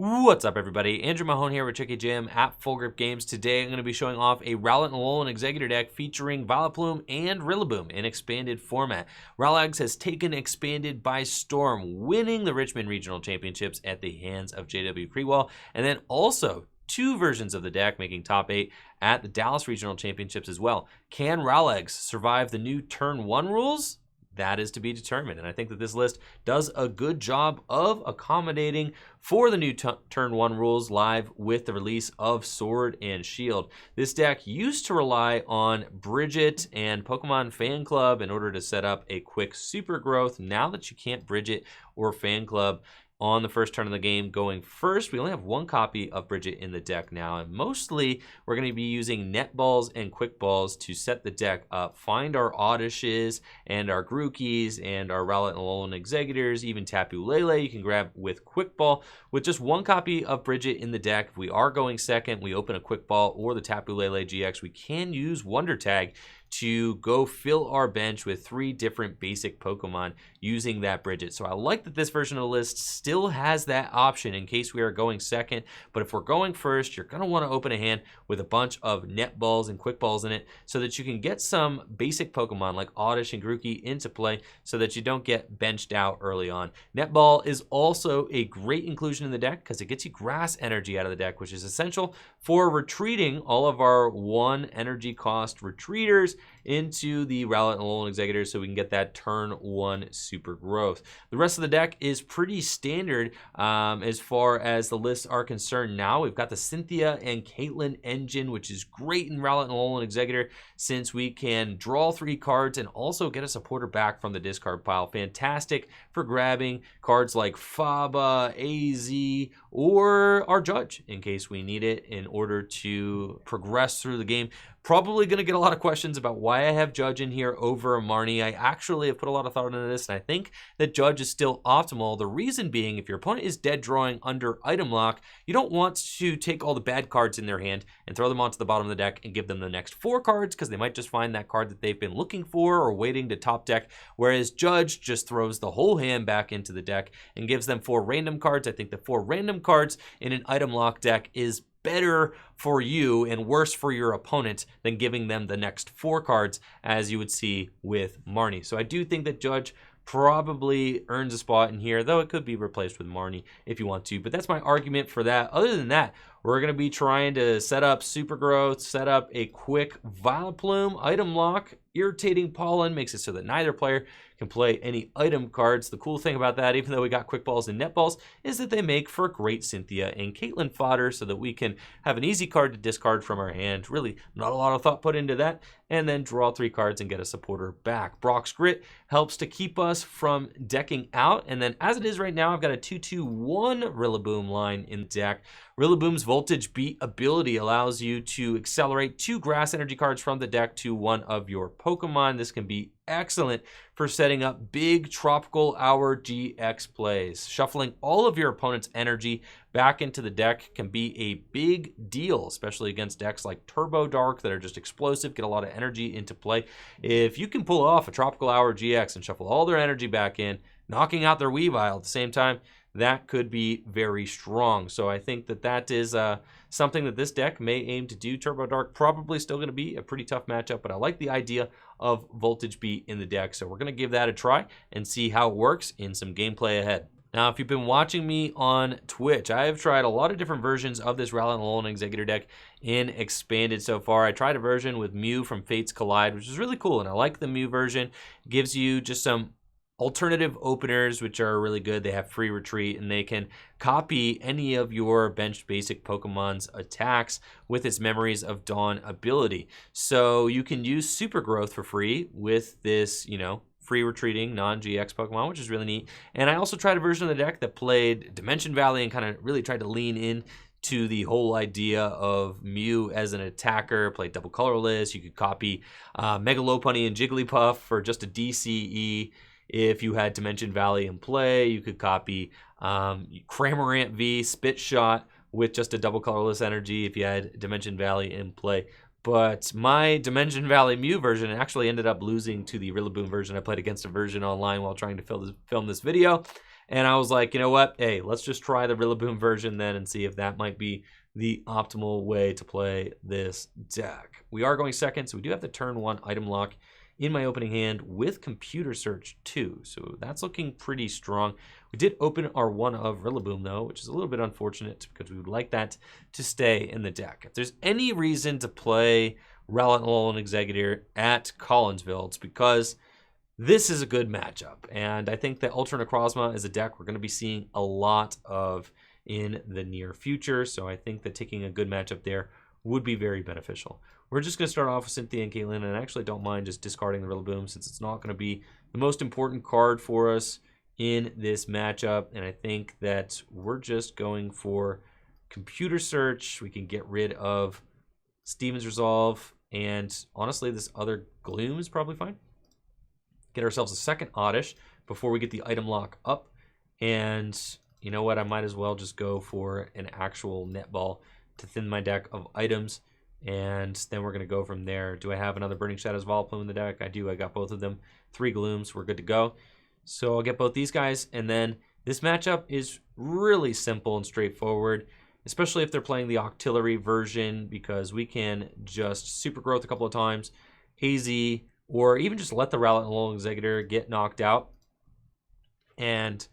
What's up, everybody? Andrew Mahone here with Tricky Jim at Full Grip Games. Today I'm going to be showing off a Rowlett Alolan Exeggutor deck featuring Vileplume and Rillaboom in expanded format. Rowlett has taken expanded by storm, winning the Richmond Regional Championships at the hands of JW Crewell, and then also two versions of the deck making top 8 at the Dallas Regional Championships as well. Can Rowlett survive the new Turn 1 rules? That is to be determined, and I think that this list does a good job of accommodating for the new Turn 1 rules live with the release of Sword and Shield. This deck used to rely on Bridget and Pokemon Fan Club in order to set up a quick super growth. Now that you can't Bridget or Fan Club on the first turn of the game going first, we only have one copy of Bridget in the deck now, and mostly we're going to be using net balls and quick balls to set the deck up, find our Oddishes and our Grookys and our Rowlett Alolan Exeggutors, even Tapu Lele you can grab with quick ball. With just one copy of Bridget in the deck, if we are going second, we open a quick ball or the Tapu Lele GX, we can use Wonder Tag to go fill our bench with 3 different basic Pokemon using that Bridget. So I like that this version of the list still has that option in case we are going second, but if we're going first, you're going to want to open a hand with a bunch of net balls and quick balls in it so that you can get some basic Pokemon like Oddish and Grookey into play so that you don't get benched out early on. Net ball is also a great inclusion in the deck because it gets you grass energy out of the deck, which is essential for retreating all of our 1 energy cost retreaters into the Rowlett Alolan Exeggutor so we can get that turn 1 super growth. The rest of the deck is pretty standard as far as the lists are concerned now. We've got the Cynthia and Caitlyn engine, which is great in Rowlett Alolan Exeggutor since we can draw 3 cards and also get a supporter back from the discard pile. Fantastic for grabbing cards like Faba, AZ, or our Judge in case we need it in order to progress through the game. Probably going to get a lot of questions about why I have Judge in here over Marnie. I actually have put a lot of thought into this, and I think that Judge is still optimal. The reason being, if your opponent is dead drawing under item lock, you don't want to take all the bad cards in their hand and throw them onto the bottom of the deck and give them the next 4 cards because they might just find that card that they've been looking for or waiting to top deck, whereas Judge just throws the whole hand back into the deck and gives them 4 random cards. I think the 4 random cards in an item lock deck is better for you and worse for your opponent than giving them the next 4 cards as you would see with Marnie. So I do think that Judge probably earns a spot in here, though it could be replaced with Marnie if you want to. But that's my argument for that. Other than that, we're going to be trying to set up super growth, set up a quick Vileplume item lock. Irritating Pollen makes it so that neither player can play any item cards. The cool thing about that, even though we got quick balls and net balls, is that they make for great Cynthia and Caitlyn fodder so that we can have an easy card to discard from our hand. Really not a lot of thought put into that. And then draw 3 cards and get a supporter back. Brock's Grit helps to keep us from decking out. And then as it is right now, I've got a 2-2-1 Rillaboom line in the deck. Rillaboom's Voltage Beat ability allows you to accelerate 2 grass energy cards from the deck to one of your Pokemon. This can be excellent for setting up big Tropical Hour GX plays. Shuffling all of your opponent's energy back into the deck can be a big deal, especially against decks like Turbo Dark that are just explosive, get a lot of energy into play. If you can pull off a Tropical Hour GX and shuffle all their energy back in, knocking out their Weavile at the same time, that could be very strong. So I think that that is something that this deck may aim to do. Turbo Dark probably still going to be a pretty tough matchup, but I like the idea of Voltage Beat in the deck. So we're going to give that a try and see how it works in some gameplay ahead. Now, if you've been watching me on Twitch, I have tried a lot of different versions of this Rowlett Alolan Exeggutor deck in Expanded so far. I tried a version with Mew from Fates Collide, which is really cool, and I like the Mew version. It gives you just some alternative openers, which are really good. They have free retreat, and they can copy any of your benched basic Pokemon's attacks with its Memories of Dawn ability. So you can use Super Growth for free with this, free retreating non-GX Pokemon, which is really neat. And I also tried a version of the deck that played Dimension Valley and kind of really tried to lean in to the whole idea of Mew as an attacker, play double colorless. You could copy Mega Lopunny and Jigglypuff for just a DCE. If you had Dimension Valley in play, you could copy Cramorant V, Spit Shot with just a double colorless energy if you had Dimension Valley in play. But my Dimension Valley Mew version actually ended up losing to the Rillaboom version. I played against a version online while trying to film this video. And I was like, you know what? Hey, let's just try the Rillaboom version then and see if that might be the optimal way to play this deck. We are going second, so we do have the turn 1 item lock in my opening hand with Computer Search 2. So that's looking pretty strong. We did open our one of Rillaboom, though, which is a little bit unfortunate because we would like that to stay in the deck. If there's any reason to play Rowlett Alolan Exeggutor at Collinsville, it's because this is a good matchup. And I think that Ultra Necrozma is a deck we're going to be seeing a lot of in the near future. So I think that taking a good matchup there would be very beneficial. We're just going to start off with Cynthia and Caitlin, and I actually don't mind just discarding the Rillaboom since it's not going to be the most important card for us in this matchup. And I think that we're just going for Computer Search. We can get rid of Steven's Resolve, and honestly, this other Gloom is probably fine. Get ourselves a second Oddish before we get the item lock up. And you know what? I might as well just go for an actual Netball to thin my deck of items. And then we're going to go from there. Do I have another Burning Shadows Vileplume in the deck? I do. I got both of them. 3 Glooms. We're good to go. So I'll get both these guys. And then this matchup is really simple and straightforward, especially if they're playing the Octillery version, because we can just Super Growth a couple of times, AZ, or even just let the Rowlett Alolan Exeggutor get knocked out, and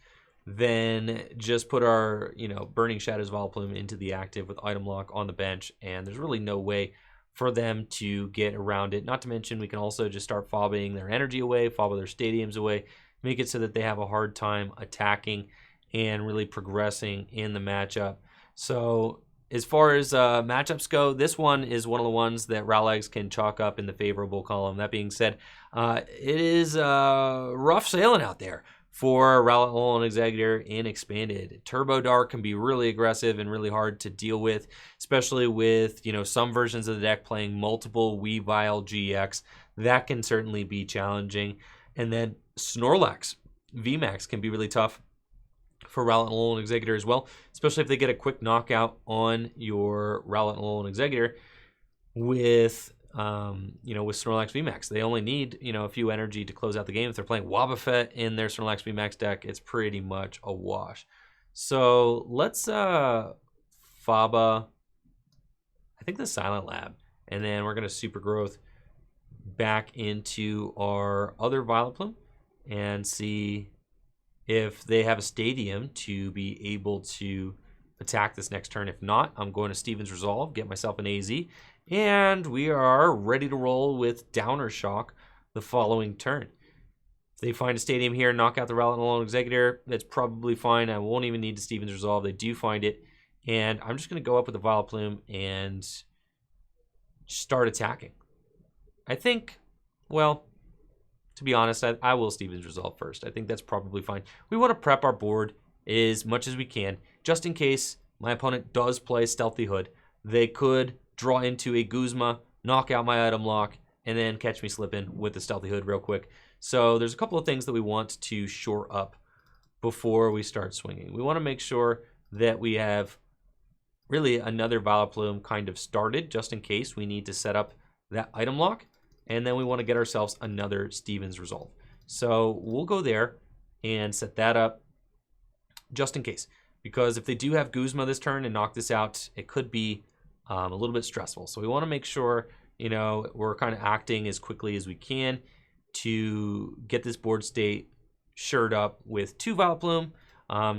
then just put our, Burning Shadows Vileplume into the active with item lock on the bench, and there's really no way for them to get around it. Not to mention, we can also just start fobbing their energy away, fob their stadiums away, make it so that they have a hard time attacking and really progressing in the matchup. So as far as matchups go, this one is one of the ones that Rowlegs can chalk up in the favorable column. That being said, it is rough sailing out there for Rowlett Alolan Exeggutor in Expanded. Turbo Dark can be really aggressive and really hard to deal with, especially with some versions of the deck playing multiple Weavile GX. That can certainly be challenging. And then Snorlax VMAX can be really tough for Rowlett Alolan Exeggutor as well, especially if they get a quick knockout on your Rowlett Alolan Exeggutor with with Snorlax VMAX. They only need, a few energy to close out the game. If they're playing Wobbuffet in their Snorlax VMAX deck, it's pretty much a wash. So let's Faba, I think the Silent Lab, and then we're going to Super Growth back into our other Vileplume and see if they have a Stadium to be able to attack this next turn. If not, I'm going to Steven's Resolve, get myself an AZ, and we are ready to roll with Downer Shock the following turn. If they find a Stadium here and knock out the Rowlett Alolan Exeggutor, that's probably fine. I won't even need the Steven's Resolve. They do find it, and I'm just going to go up with the Vileplume and start attacking. I think, well, to be honest, I will Steven's Resolve first. I think that's probably fine. We want to prep our board as much as we can, just in case my opponent does play Stealthy Hood. They could draw into a Guzma, knock out my item lock, and then catch me slipping with the Stealthy Hood real quick. So there's a couple of things that we want to shore up before we start swinging. We want to make sure that we have really another Vileplume kind of started, just in case we need to set up that item lock. And then we want to get ourselves another Steven's Resolve. So we'll go there and set that up just in case. Because if they do have Guzma this turn and knock this out, it could be a little bit stressful. So we want to make sure, we're kind of acting as quickly as we can to get this board state shored up with 2 Vileplume.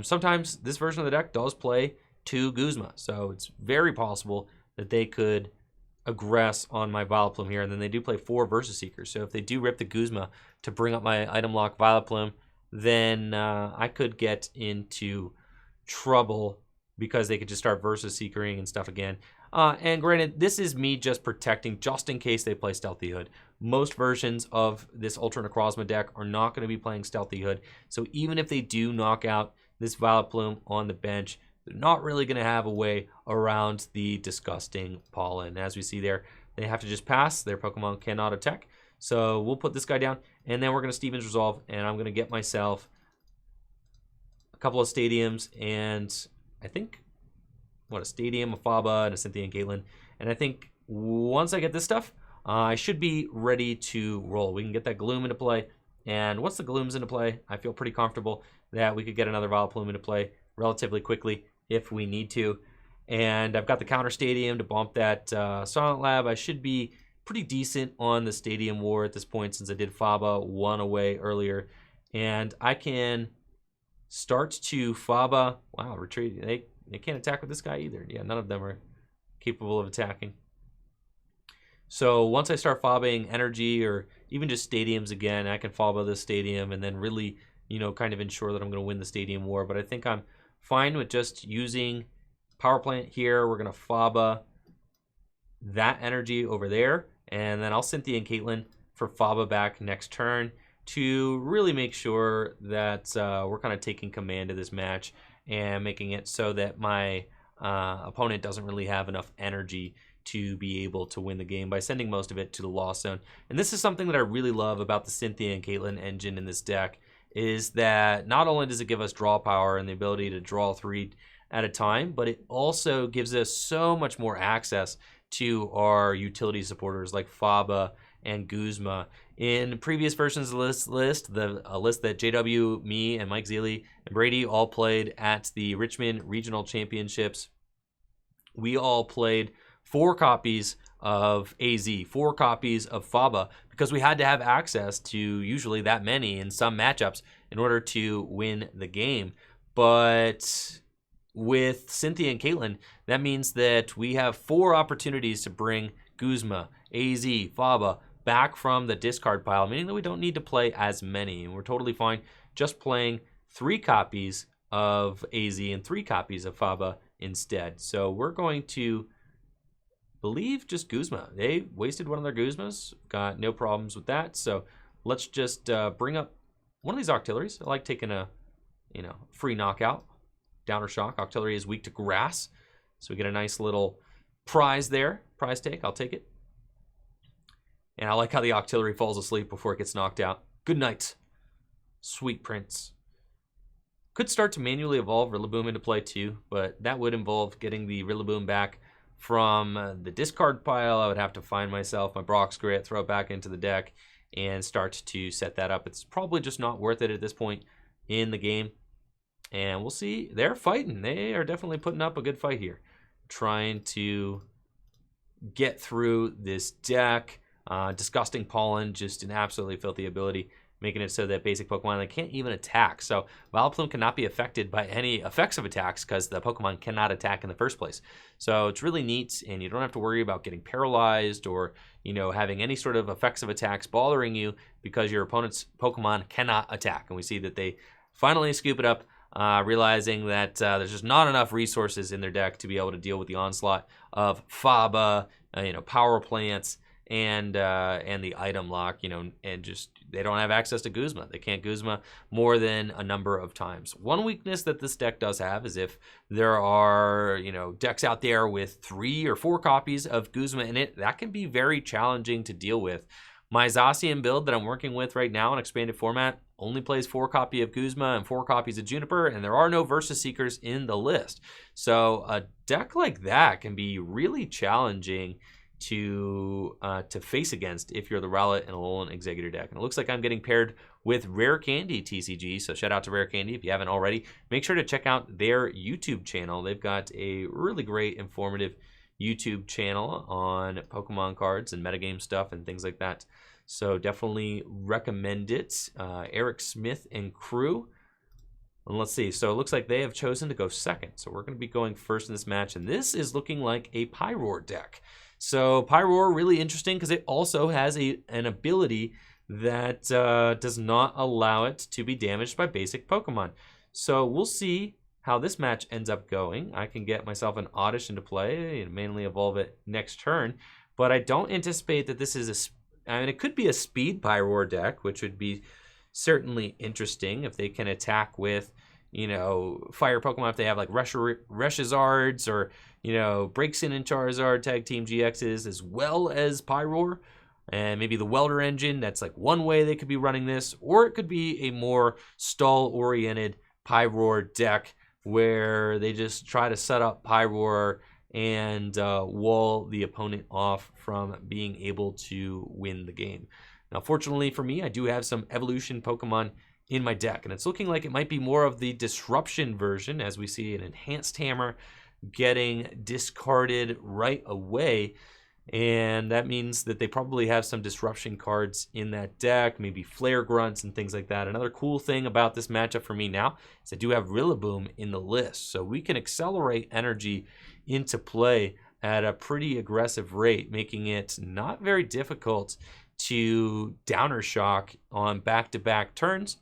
Sometimes this version of the deck does play 2 Guzma. So it's very possible that they could aggress on my Vileplume here, and then they do play 4 Versus Seekers. So if they do rip the Guzma to bring up my item lock Vileplume, then I could get into trouble because they could just start Versus Seekering and stuff again. And granted, this is me just protecting just in case they play Stealthy Hood. Most versions of this Ultra Necrozma deck are not going to be playing Stealthy Hood. So even if they do knock out this Vileplume on the bench, they're not really going to have a way around the disgusting pollen. As we see there, they have to just pass. Their Pokemon cannot attack. So we'll put this guy down, and then we're going to Steven's Resolve, and I'm going to get myself a couple of Stadiums, and I think, a Stadium, a Faba, and a Cynthia and Caitlin. And I think once I get this stuff, I should be ready to roll. We can get that Gloom into play, and once the Gloom's into play, I feel pretty comfortable that we could get another Vileplume into play relatively quickly if we need to. And I've got the counter stadium to bump that Silent Lab. I should be pretty decent on the stadium war at this point since I did Faba 1 away earlier. And I can start to Faba. Wow, retreat. They can't attack with this guy either. Yeah, none of them are capable of attacking. So once I start Fabaing energy or even just stadiums again, I can Faba this stadium and then really, you know, kind of ensure that I'm going to win the stadium war. But I think I'm fine with just using Power Plant here. We're going to Faba that energy over there. And then I'll Cynthia and Caitlin for Faba back next turn to really make sure that we're kind of taking command of this match and making it so that my opponent doesn't really have enough energy to be able to win the game by sending most of it to the Lost Zone. And this is something that I really love about the Cynthia and Caitlin engine in this deck, is that not only does it give us draw power and the ability to draw 3 at a time, but it also gives us so much more access to our utility supporters like Faba and Guzma. In previous versions of this list, a list that JW, me, and Mike Zealy and Brady all played at the Richmond Regional Championships, we all played 4 copies of AZ, 4 copies of Faba, because we had to have access to usually that many in some matchups in order to win the game. But with Cynthia and Caitlin, that means that we have 4 opportunities to bring Guzma, AZ, Faba back from the discard pile, meaning that we don't need to play as many. And we're totally fine just playing 3 copies of AZ and 3 copies of Faba instead. So we're going to believe just Guzma. They wasted one of their Guzmas. Got no problems with that. So let's just bring up one of these Octilleries. I like taking a, free knockout. Downer Shock. Octillery is weak to grass. So we get a nice little prize there. Prize take. I'll take it. And I like how the Octillery falls asleep before it gets knocked out. Good night, sweet prince. Could start to manually evolve Rillaboom into play too, but that would involve getting the Rillaboom back from the discard pile. I would have to find myself my Brock's Grit, throw it back into the deck, and start to set that up. It's probably just not worth it at this point in the game. And we'll see. They're fighting. They are definitely putting up a good fight here. Trying to get through this deck. Disgusting Pollen, just an absolutely filthy ability, making it so that basic Pokemon, they can't even attack. So Vileplume cannot be affected by any effects of attacks because the Pokemon cannot attack in the first place. So it's really neat, and you don't have to worry about getting paralyzed or, having any sort of effects of attacks bothering you because your opponent's Pokemon cannot attack. And we see that they finally scoop it up, realizing that there's just not enough resources in their deck to be able to deal with the onslaught of Faba, Power Plants, and the item lock, and just they don't have access to Guzma. They can't Guzma more than a number of times. One weakness that this deck does have is if there are, decks out there with 3 or 4 copies of Guzma in it, that can be very challenging to deal with. My Zacian build that I'm working with right now in expanded format only plays 4 copies of Guzma and 4 copies of Juniper, and there are no Versus Seekers in the list. So a deck like that can be really challenging to face against if you're the Rowlett Alolan Exeggutor deck. And it looks like I'm getting paired with Rare Candy TCG, so shout out to Rare Candy if you haven't already. Make sure to check out their YouTube channel. They've got a really great informative YouTube channel on Pokemon cards and metagame stuff and things like that. So definitely recommend it. Eric Smith and crew. And let's see. So it looks like they have chosen to go second. So we're going to be going first in this match. And this is looking like a Pyroar deck. So Pyroar, really interesting because it also has an ability that does not allow it to be damaged by basic Pokemon. So we'll see how this match ends up going. I can get myself an Oddish into play and mainly evolve it next turn. But I don't anticipate that this is it could be a speed Pyroar deck, which would be certainly interesting if they can attack with, fire Pokemon, if they have like Reshizards or, Breaks In and Charizard tag team GXs, as well as Pyroar. And maybe the Welder engine, that's like one way they could be running this. Or it could be a more stall-oriented Pyroar deck where they just try to set up Pyroar and wall the opponent off from being able to win the game. Now, fortunately for me, I do have some evolution Pokemon in my deck. And it's looking like it might be more of the disruption version, as we see an enhanced hammer getting discarded right away. And that means that they probably have some disruption cards in that deck, maybe flare grunts and things like that. Another cool thing about this matchup for me now is I do have Rillaboom in the list, so we can accelerate energy into play at a pretty aggressive rate, making it not very difficult to Downer Shock on back-to-back turns.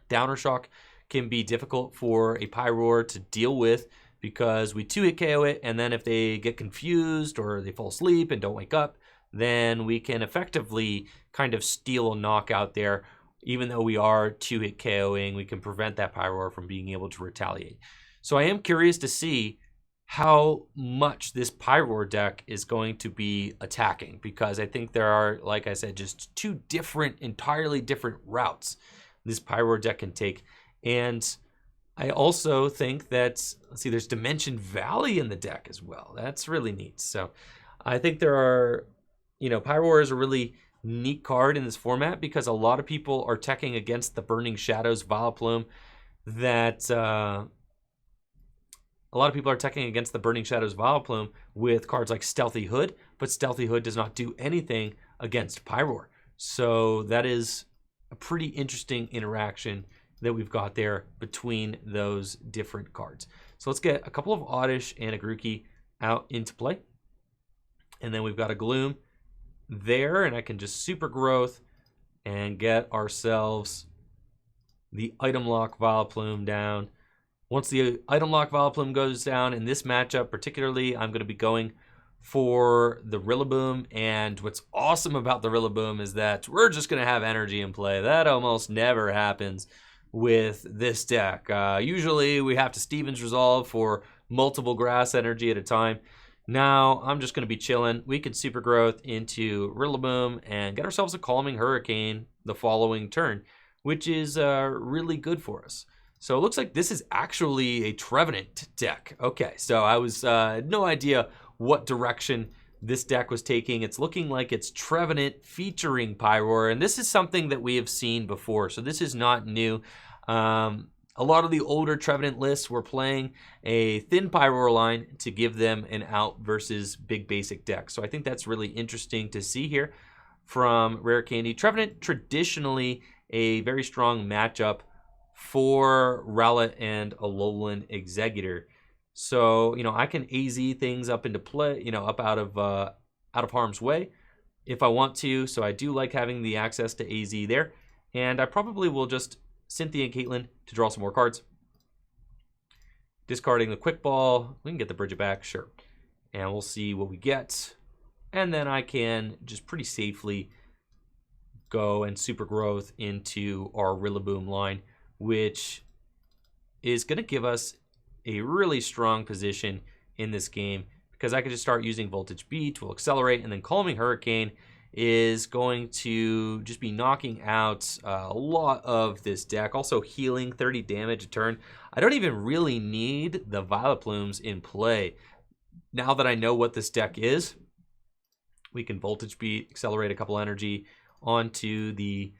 Downer Shock can be difficult for a Pyroar to deal with because we 2-hit KO it, and then if they get confused or they fall asleep and don't wake up, then we can effectively kind of steal a knockout there. Even though we are 2-hit KOing, we can prevent that Pyroar from being able to retaliate. So I am curious to see how much this Pyroar deck is going to be attacking, because I think there are, like I said, just two entirely different routes this Pyroar deck can take. And I also think that, let's see, there's Dimension Valley in the deck as well. That's really neat. So I think there are, Pyroar is a really neat card in this format because a lot of people are teching against the Burning Shadows Vileplume with cards like Stealthy Hood, but Stealthy Hood does not do anything against Pyroar. So that is a pretty interesting interaction that we've got there between those different cards. So let's get a couple of Oddish and a Grookey out into play. And then we've got a Gloom there, and I can just Super Growth and get ourselves the Item Lock Vileplume down. Once the Item Lock Vileplume goes down in this matchup particularly, I'm going to be going for the Rillaboom. And what's awesome about the Rillaboom is that we're just going to have energy in play. That almost never happens with this deck. Usually we have to Steven's Resolve for multiple grass energy at a time. Now I'm just going to be chilling. We can Super Growth into Rillaboom and get ourselves a Calming Hurricane the following turn, which is really good for us. So it looks like this is actually a Trevenant deck. Okay, so I was no idea what direction this deck was taking. It's looking like it's Trevenant featuring Pyroar, and this is something that we have seen before, so this is not new. A lot of the older Trevenant lists were playing a thin Pyroar line to give them an out versus big basic decks. So I think that's really interesting to see here from Rare Candy. Trevenant, traditionally a very strong matchup for Rowlett and Alolan Exeggutor. So, I can AZ things up into play, up out of harm's way if I want to. So I do like having the access to AZ there. And I probably will just Cynthia and Caitlin to draw some more cards. Discarding the Quick Ball. We can get the Bridget back, sure. And we'll see what we get. And then I can just pretty safely go and Super Growth into our Rillaboom line, which is going to give us a really strong position in this game, because I could just start using Voltage Beat to accelerate, and then Calming Hurricane is going to just be knocking out a lot of this deck. Also healing 30 damage a turn. I don't even really need the Vileplumes in play. Now that I know what this deck is, we can Voltage Beat, accelerate a couple energy onto the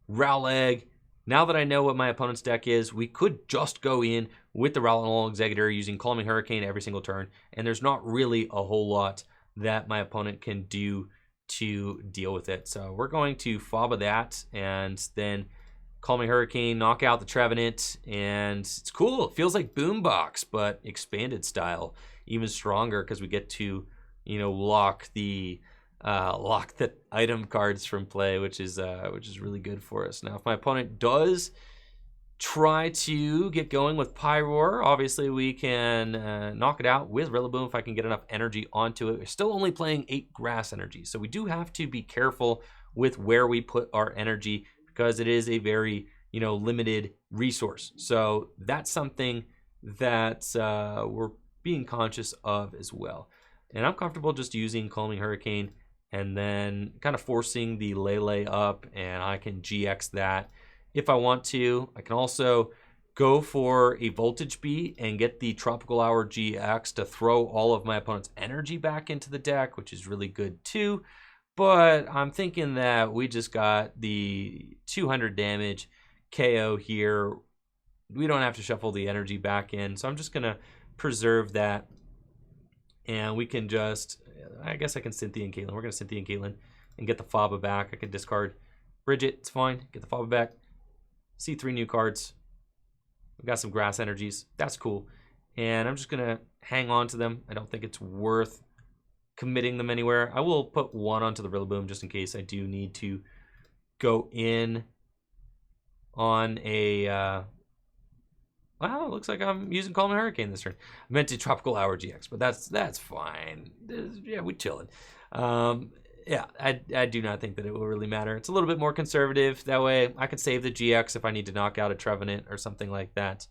Rowlett. Now that I know what my opponent's deck is, we could just go in with the Rowlett Alolan Exeggutor using Calming Hurricane every single turn, and there's not really a whole lot that my opponent can do to deal with it. So we're going to Faba that, and then Calming Hurricane, knock out the Trevenant, and it's cool. It feels like Boombox, but expanded style, even stronger, because we get to, lock the item cards from play, which is really good for us. Now, if my opponent does try to get going with Pyroar, obviously we can knock it out with Rillaboom if I can get enough energy onto it. We're still only playing 8 grass energy, so we do have to be careful with where we put our energy, because it is a very limited resource. So that's something that we're being conscious of as well. And I'm comfortable just using Calming Hurricane and then kind of forcing the Lele up, and I can GX that if I want to. I can also go for a Voltage Beat and get the Tropical Hour GX to throw all of my opponent's energy back into the deck, which is really good too. But I'm thinking that we just got the 200 damage KO here. We don't have to shuffle the energy back in, so I'm just going to preserve that. And we can just, I guess I can Cynthia and Caitlin. We're going to Cynthia and Caitlin and get the Faba back. I can discard Bridget. It's fine. Get the Faba back. See 3 new cards. We've got some grass energies. That's cool. And I'm just going to hang on to them. I don't think it's worth committing them anywhere. I will put 1 onto the Rillaboom just in case I do need to go in on a... Wow, it looks like I'm using Calm Hurricane this turn. I meant to Tropical Hour GX, but that's fine. Yeah, we're chilling. Yeah, I do not think that it will really matter. It's a little bit more conservative. That way, I can save the GX if I need to knock out a Trevenant or something like that.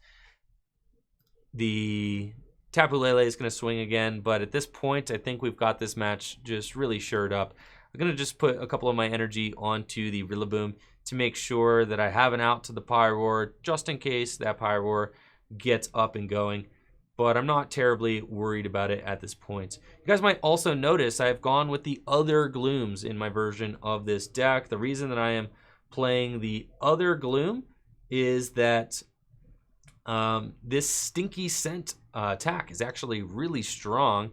The Tapu Lele is going to swing again, but at this point, I think we've got this match just really shored up. I'm going to just put a couple of my energy onto the Rillaboom to make sure that I have an out to the Pyroar, just in case that Pyroar gets up and going. But I'm not terribly worried about it at this point. You guys might also notice I've gone with the other Glooms in my version of this deck. The reason that I am playing the other Gloom is that this Stinky Scent attack is actually really strong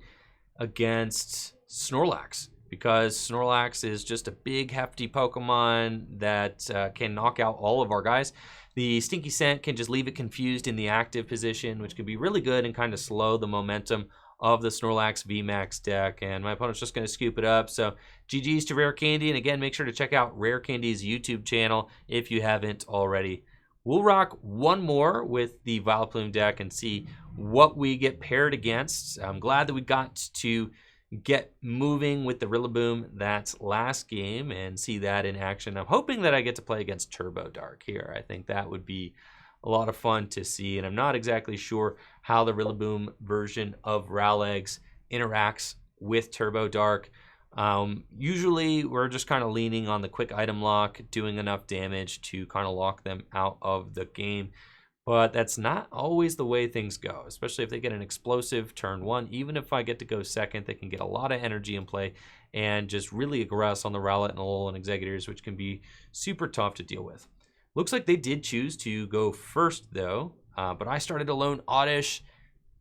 against Snorlax, because Snorlax is just a big, hefty Pokemon that can knock out all of our guys. The Stinky Scent can just leave it confused in the active position, which can be really good and kind of slow the momentum of the Snorlax VMAX deck. And my opponent's just going to scoop it up. So GG's to Rare Candy. And again, make sure to check out Rare Candy's YouTube channel if you haven't already. We'll rock one more with the Vileplume deck and see what we get paired against. I'm glad that we got to get moving with the Rillaboom that last game and see that in action. I'm hoping that I get to play against Turbo Dark here. I think that would be a lot of fun to see, and I'm not exactly sure how the Rillaboom version of Rowlett interacts with Turbo Dark. Usually we're just kind of leaning on the quick item lock, doing enough damage to kind of lock them out of the game. But that's not always the way things go, especially if they get an explosive turn 1. Even if I get to go second, they can get a lot of energy in play and just really aggress on the Rowlett Alolan Exeggutors, which can be super tough to deal with. Looks like they did choose to go first, though, but I started alone Oddish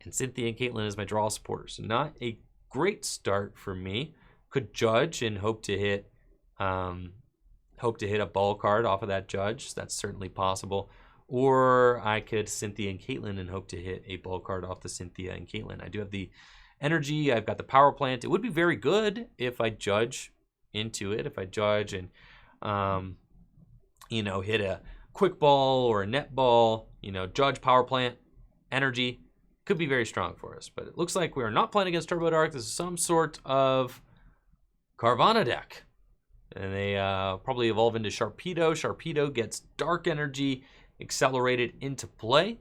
and Cynthia and Caitlin as my draw supporters. So not a great start for me. Could judge and hope to hit a ball card off of that judge. That's certainly possible. Or I could Cynthia and Caitlin and hope to hit a ball card off the Cynthia and Caitlin. I do have the energy. I've got the power plant. It would be very good if I judge into it. If I judge and, hit a quick ball or a net ball, judge, power plant, energy, could be very strong for us. But it looks like we are not playing against Turbo Dark. This is some sort of Carvanha deck. And they probably evolve into Sharpedo. Sharpedo gets dark energy accelerated into play.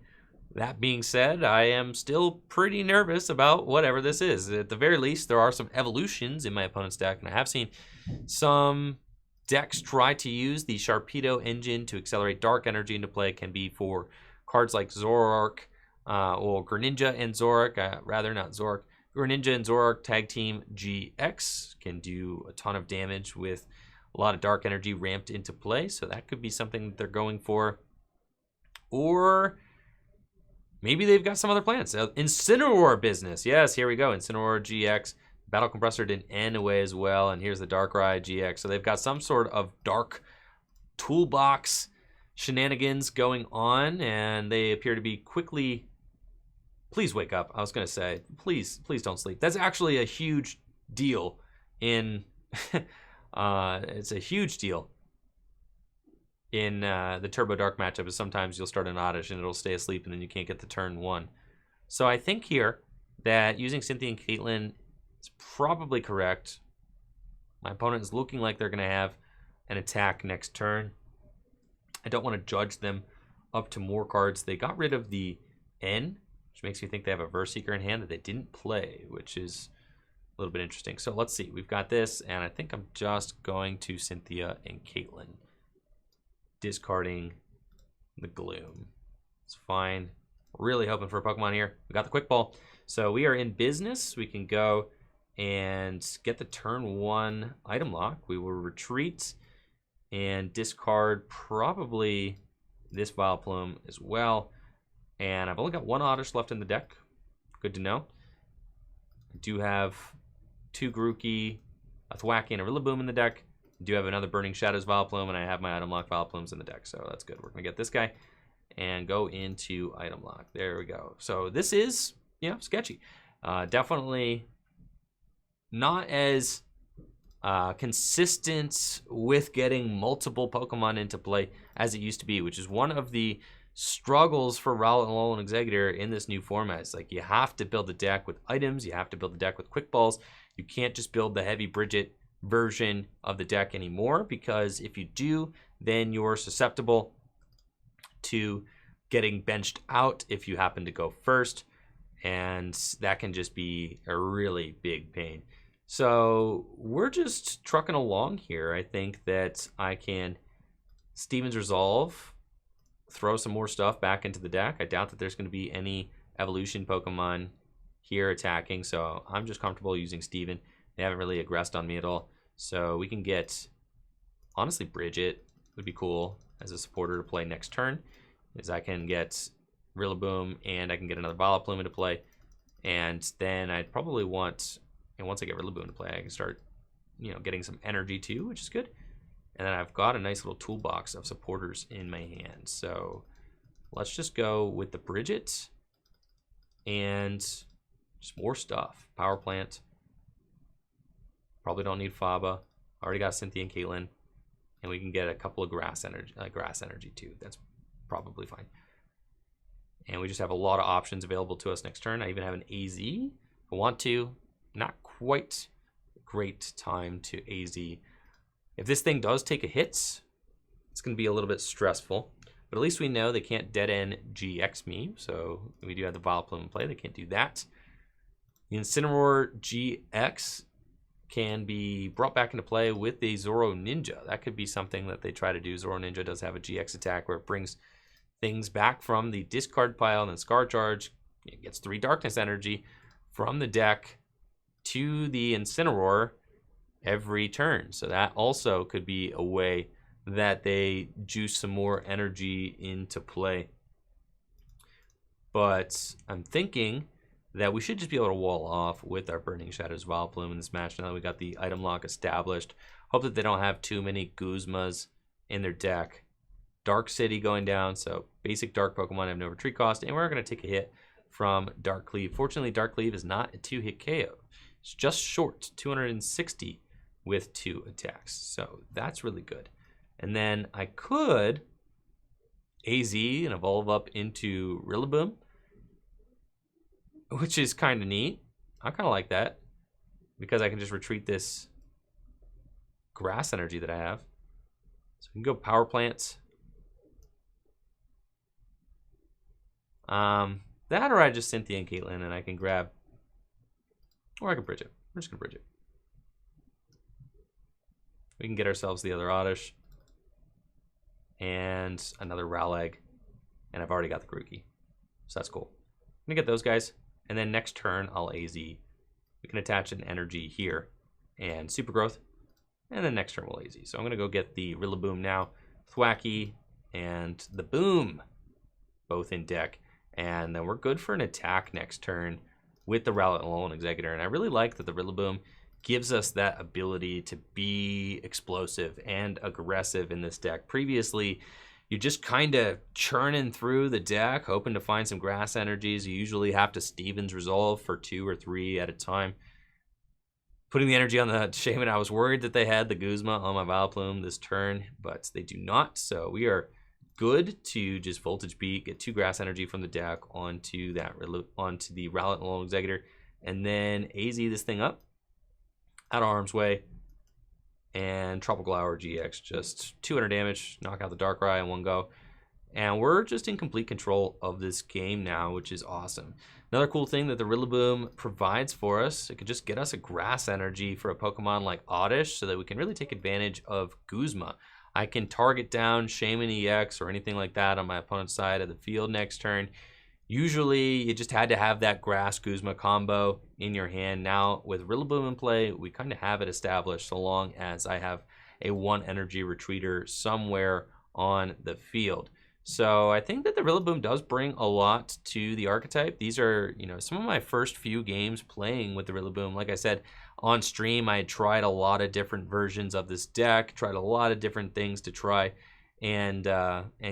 That being said, I am still pretty nervous about whatever this is. At the very least, there are some evolutions in my opponent's deck, and I have seen some decks try to use the Sharpedo engine to accelerate dark energy into play. It can be for cards like Zoroark or Greninja and Zoroark, rather not Zoroark. Greninja and Zoroark Tag Team GX can do a ton of damage with a lot of dark energy ramped into play, so that could be something that they're going for. Or maybe they've got some other plans. Incineroar business. Yes, here we go. Incineroar GX. Battle Compressor didn't end away as well. And here's the Darkrai GX. So they've got some sort of dark toolbox shenanigans going on. And they appear to be quickly... Please wake up. I was going to say, please don't sleep. That's actually a huge deal in... it's a huge deal in the Turbo Dark matchup, is sometimes you'll start an Oddish and it'll stay asleep and then you can't get the turn 1. So I think here that using Cynthia and Caitlin is probably correct. My opponent is looking like they're going to have an attack next turn. I don't want to judge them up to more cards. They got rid of the N, which makes me think they have a Verse Seeker in hand that they didn't play, which is a little bit interesting. So let's see. We've got this, and I think I'm just going to Cynthia and Caitlin, discarding the Gloom. It's fine. Really hoping for a Pokemon here. We got the Quick Ball. So we are in business. We can go and get the turn 1 item lock. We will retreat and discard probably this Vileplume as well. And I've only got one Oddish left in the deck. Good to know. I do have 2 Grookey, a Thwackey, and a Rillaboom in the deck. I do have another Burning Shadows Vileplume, and I have my Item Lock Vileplumes in the deck, so that's good. We're going to get this guy and go into Item Lock. There we go. So this is, you know, sketchy. Definitely not as consistent with getting multiple Pokemon into play as it used to be, which is one of the struggles for Rowlett Alolan Exeggutor in this new format. It's like you have to build the deck with items, you have to build the deck with quick balls. You can't just build the heavy Bridget version of the deck anymore, because if you do, then you're susceptible to getting benched out if you happen to go first, and that can just be a really big pain. So we're just trucking along here. I think that I can Steven's Resolve, throw some more stuff back into the deck. I doubt that there's going to be any evolution Pokemon here attacking, so I'm just comfortable using Steven. They haven't really aggressed on me at all. So we can get, honestly, Bridget would be cool as a supporter to play next turn, is I can get Rillaboom and I can get another Vileplume into play. And then I'd probably want, and once I get Rillaboom to play, I can start, you know, getting some energy too, which is good. And then I've got a nice little toolbox of supporters in my hand. So let's just go with the Bridget and just more stuff. Power Plant. Probably don't need Faba. Already got Cynthia and Caitlin. And we can get a couple of grass energy too. That's probably fine. And we just have a lot of options available to us next turn. I even have an AZ if I want to. Not quite a great time to AZ. If this thing does take a hit, it's going to be a little bit stressful. But at least we know they can't dead end GX me. So we do have the Vileplume in play. They can't do that. The Incineroar GX can be brought back into play with a Zoro Ninja. That could be something that they try to do. Zoro Ninja does have a GX attack where it brings things back from the discard pile and then Scar Charge. It gets 3 Darkness energy from the deck to the Incineroar every turn. So that also could be a way that they juice some more energy into play. But I'm thinking that we should just be able to wall off with our Burning Shadows Vileplume in this match now that we got the item lock established. Hope that they don't have too many Guzmas in their deck. Dark City going down, so basic dark Pokemon have no retreat cost, and we're going to take a hit from Dark Cleave. Fortunately, Dark Cleave is not a 2-hit KO. It's just short, 260 with 2 attacks, so that's really good. And then I could AZ and evolve up into Rillaboom, which is kind of neat. I kind of like that because I can just retreat this grass energy that I have. So we can go Power Plants. That or I just Cynthia and Caitlin and I can grab, or I can bridge it. We're just going to bridge it. We can get ourselves the other Oddish and another Rowlett, and I've already got the Grookey, so that's cool. I'm going to get those guys, and then next turn I'll AZ. We can attach an energy here and Super Growth, and then next turn we'll AZ. So I'm going to go get the Rillaboom now, Thwackey, and the Boom, both in deck. And then we're good for an attack next turn with the Rowlett Alolan Exeggutor. And I really like that the Rillaboom gives us that ability to be explosive and aggressive in this deck. Previously, you're just kind of churning through the deck, hoping to find some grass energies. You usually have to Steven's Resolve for 2 or 3 at a time. Putting the energy on the Shaman, I was worried that they had the Guzma on my Vileplume this turn, but they do not. So we are good to just Voltage Beat, get 2 grass energy from the deck onto the Rowlett Alolan Exeggutor, and then AZ this thing up out of harm's way. And Tropical Hour GX, just 200 damage, knock out the Darkrai in one go. And we're just in complete control of this game now, which is awesome. Another cool thing that the Rillaboom provides for us, it could just get us a grass energy for a Pokemon like Oddish so that we can really take advantage of Guzma. I can target down Shaman EX or anything like that on my opponent's side of the field next turn. Usually, you just had to have that Grass Guzma combo in your hand. Now, with Rillaboom in play, we kind of have it established so long as I have a 1 energy retreater somewhere on the field. So I think that the Rillaboom does bring a lot to the archetype. These are, some of my first few games playing with the Rillaboom. Like I said, on stream, I had tried a lot of different versions of this deck, tried a lot of different things to try and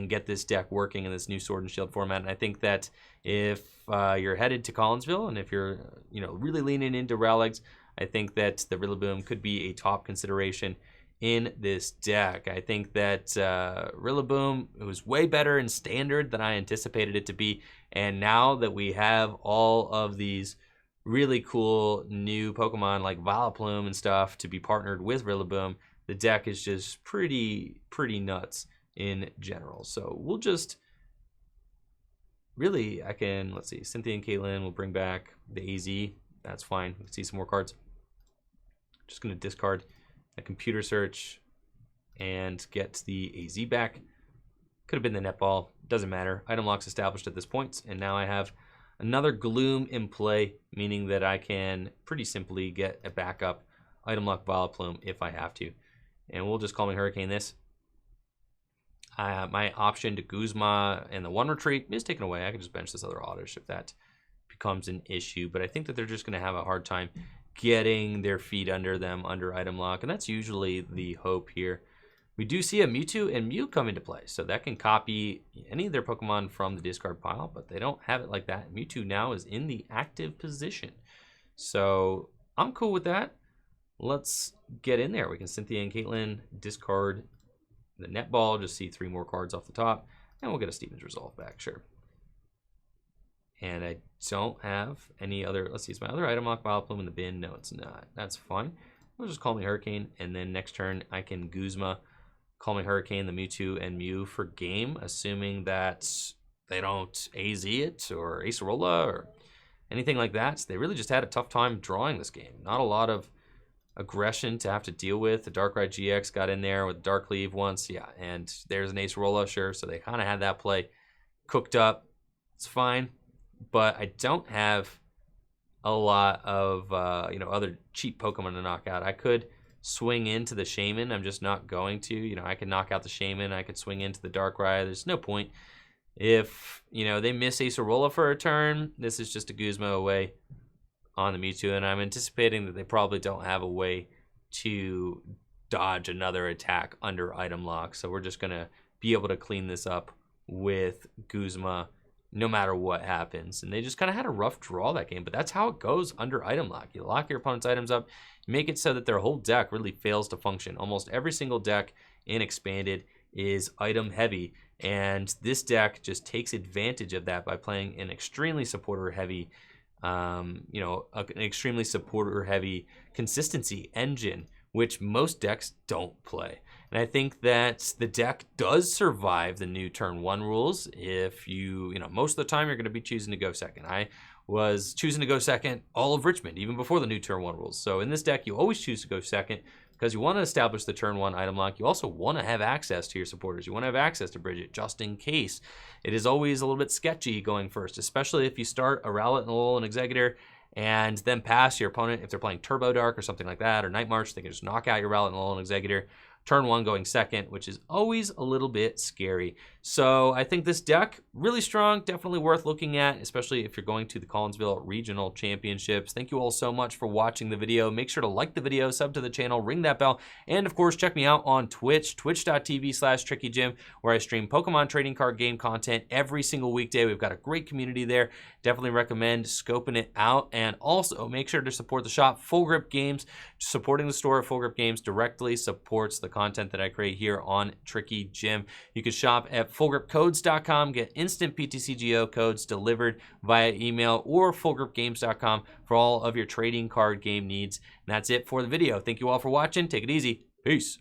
get this deck working in this new Sword and Shield format. And I think that if you're headed to Collinsville and if you're, really leaning into Rowlegs, I think that the Rillaboom could be a top consideration in this deck. I think that Rillaboom, it was way better in Standard than I anticipated it to be, and now that we have all of these really cool new Pokemon like Vileplume and stuff to be partnered with Rillaboom, the deck is just pretty nuts in general. So we'll just let's see, Cynthia and Caitlin will bring back the AZ. That's fine. We can see some more cards. Just going to discard a computer search and get the AZ back. Could have been the netball, doesn't matter. Item lock's established at this point, and now I have another Gloom in play, meaning that I can pretty simply get a backup item lock Vileplume if I have to. And we'll just Calming Hurricane this. My option to Guzma and the one retreat is taken away. I can just bench this other Oddish if that becomes an issue, but I think that they're just going to have a hard time getting their feet under them under item lock, and that's usually the hope here. We do see a Mewtwo and Mew come into play, so that can copy any of their Pokemon from the discard pile, but they don't have it like that. Mewtwo now is in the active position, so I'm cool with that. Let's get in there. We can Cynthia and Caitlin discard the netball, just see 3 more cards off the top, and we'll get a Steven's Resolve back, sure. And I don't have any other, let's see, is my other item lock Vileplume in the bin? No, it's not. That's fine. We'll just Calming Hurricane, and then next turn I can Guzma, Calming Hurricane, the Mewtwo, and Mew for game, assuming that they don't AZ it or Acerola or anything like that. So they really just had a tough time drawing this game. Not a lot of aggression to have to deal with. The Darkrai GX got in there with Dark Leave once, yeah, and there's an Acerola, sure, so they kind of had that play cooked up. It's fine. But I don't have a lot of, other cheap Pokemon to knock out. I could swing into the Shaman. I'm just not going to. I could knock out the Shaman. I could swing into the Darkrai. There's no point. If, they miss Acerola for a turn, this is just a Guzma away on the Mewtwo. And I'm anticipating that they probably don't have a way to dodge another attack under item lock. So we're just going to be able to clean this up with Guzma no matter what happens. And they just kind of had a rough draw that game, but that's how it goes under item lock. You lock your opponent's items up, make it so that their whole deck really fails to function. Almost every single deck in Expanded is item heavy, and this deck just takes advantage of that by playing an extremely supporter heavy, an extremely supporter heavy consistency engine, which most decks don't play. And I think that the deck does survive the new turn 1 rules if most of the time you're going to be choosing to go second. I was choosing to go second all of Richmond, even before the new turn 1 rules. So in this deck, you always choose to go second because you want to establish the turn 1 item lock. You also want to have access to your supporters. You want to have access to Bridget just in case. It is always a little bit sketchy going first, especially if you start a Rowlett Alolan Exeggutor and then pass your opponent if they're playing Turbo Dark or something like that, or Night March. They can just knock out your Rowlett Alolan Exeggutor. Turn 1 going second, which is always a little bit scary. So I think this deck, really strong, definitely worth looking at, especially if you're going to the Collinsville Regional Championships. Thank you all so much for watching the video. Make sure to like the video, sub to the channel, ring that bell, and of course, check me out on Twitch, twitch.tv/TrickyJim, where I stream Pokemon trading card game content every single weekday. We've got a great community there. Definitely recommend scoping it out. And also, make sure to support the shop, Full Grip Games. Supporting the store at Full Grip Games directly supports the content that I create here on Tricky Jim. You can shop at fullgripcodes.com, get instant PTCGO codes delivered via email, or fullgripgames.com for all of your trading card game needs. And that's it for the video. Thank you all for watching. Take it easy. Peace.